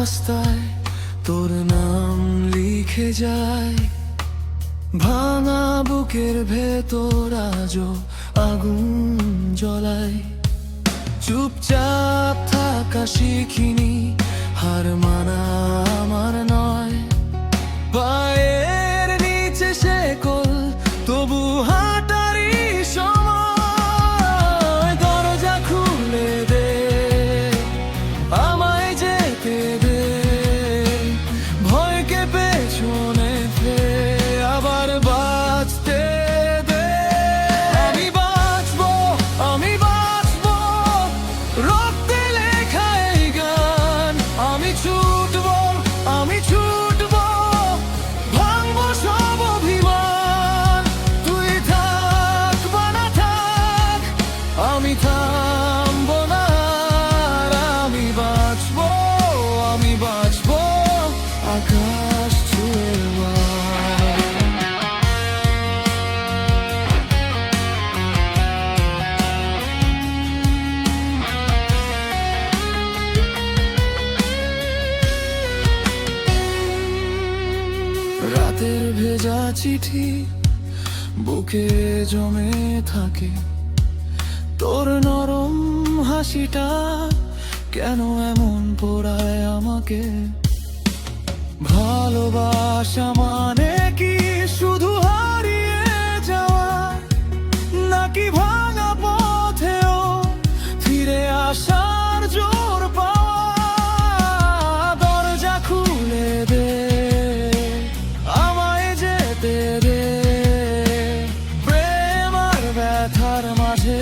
রাস্তায় তোর নাম লিখে যায়, ভাঙা বুকের ভেতর আজও আগুন জ্বলায়। চুপচাপ থাকা শিখিনি, হার মানা আমার নয়। পায়ের নিচে শেকল, তবু হাঁটারই সময়। দরজা খুলে দে, আমায় যেতে দে, ভয়কে পেছনে ফেলে আবার বাঁচতে দে। আমি বাঁচবো, আমি বাঁচবো, রক্তে লেখা এই গান। আমি ছুটবো, আমি ছুটবো, ভাঙবো সব অভিমান। তুই থাক বা না থাক, আমি থামবো না। আর আমি বাঁচবো, আমি বাঁচবো, আকাশ ছুঁয়ে এবার। রাতের ভেজা চিঠি বুকে জমে থাকে, তোর নরম হাসিটা কেন এমন পোড়ায় আমাকে। ভালোবাসা মানে কি শুধু হারিয়ে যাওয়া, নাকি ভাঙা পথেও ফিরে আসার জোর পাওয়া? দরজা খুলে দে, আমায় যেতে দে, প্রেম আর ব্যথার মাঝে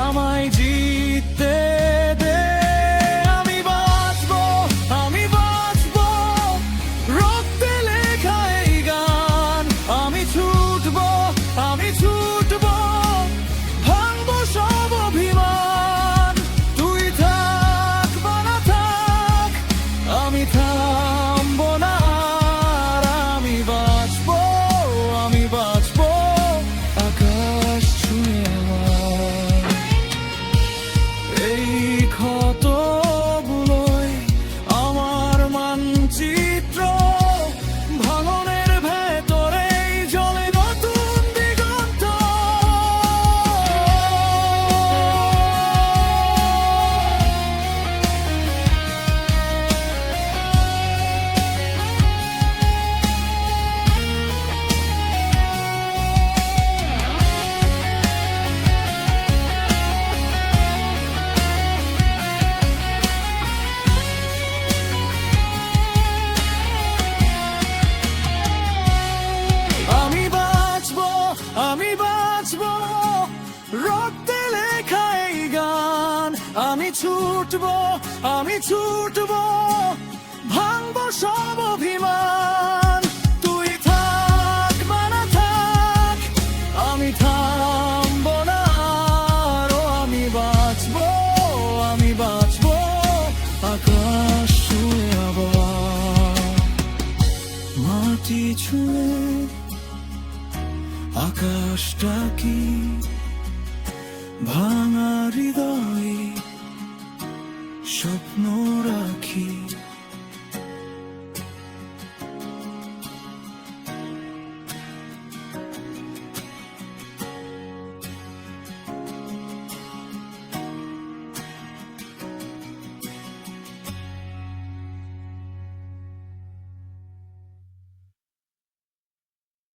আমায় জিততে দে। আমি বাঁচবো, আমি বাঁচবো, রক্তে লেখা এই গান। আমি ছুটবো, আমি ছুটবো, ভাঙবো সব অভিমান। তুই থাক বা না থাক, আমি থামবো না। আর আমি বাঁচবো, আমি বাঁচবো, আকাশ ছুঁয়ে আমার। এই ক্ষতগুলোই আমার মানচিত্র, ভাঙনের ভেতরেই জ্বলে নতুন দিগন্ত। আমি বাঁচবো, আমি বাঁচবো, রক্তে লেখা এই গান। আমি ছুটবো, আমি ছুটবো, ভাঙবো সব অভিমান। তুই থাক বা না থাক, আমি থামবো না। আরো আমি বাঁচবো, আমি বাঁচবো, আকাশ ছুঁয়ে আবার। মাটি ছুঁয়ে আকাশটা কি